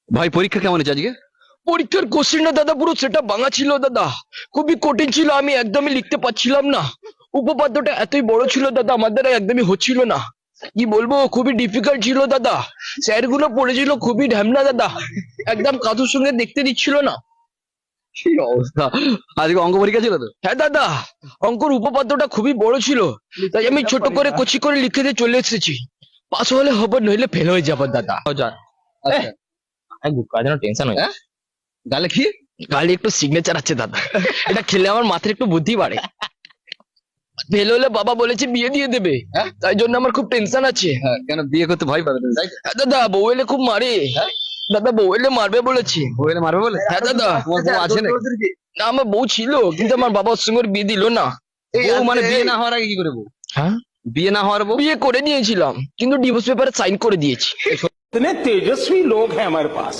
ভাই পরীক্ষা কেমন হয়েছে আজকে? পরীক্ষার কোশ্চেনটা দাদা পুরো সেটা ভাঙা ছিল দাদা। খুবই কঠিন ছিল, আমি একদমই লিখতে পারছিলাম না। উপপাদ্যটা এতই বড় ছিল দাদা, আমার দ্বারা একদমই হচ্ছিল না। কি বলবো, খুবই ডিফিকাল্ট ছিল দাদা। স্যার গুলো পড়েছিল খুবই ঢ্যামনা দাদা, একদম কাদুর সঙ্গে দেখতে দিচ্ছিল না। কি অবস্থা! আজকে অঙ্ক পরীক্ষা ছিল তো? হ্যাঁ দাদা, অঙ্কর উপপাদ্যটা খুবই বড় ছিল, তাই আমি ছোট করে কচি করে লিখে দিয়ে চলে এসেছি। পাস হলে হবো, নইলে ফেল হয়ে যাবো দাদা। আচ্ছা। বুকা যেন টেনশন হয়। হ্যাঁ? গালে কি? গালে একটু সিগনেচার আছে দাদা, এটা খেলে আমার মাথায় একটু বুদ্ধি বাড়ে। ফেল হলে বাবা বলেছে বিয়ে দিয়ে দেবে, হ্যাঁ? তাই জন্য আমার খুব টেনশন আছে। হ্যাঁ, কেন বিয়ে করতে ভয় পাবে তুমি, তাই তো? হ্যাঁ দাদা, বউ এলে খুব মারে। হ্যাঁ? দাদা বউ এলে মারবে বলেছে। বউ এলে মারবে বলে? হ্যাঁ দাদা। তোমার বউ আছে নাকি? না, আমার বউ ছিল, কিন্তু আমার বাবা ওর সঙ্গে ওর বিয়ে দিল না। বউ মানে বিয়ে না হওয়ার আগে কি করে বউ? হ্যাঁ, বিয়ে না হওয়ার বউ? বিয়ে করে নিয়েছিলাম, কিন্তু ডিভোর্স পেপারে সাইন করে দিয়েছি। इतने तेजस्वी लोग हैं हमारे पास।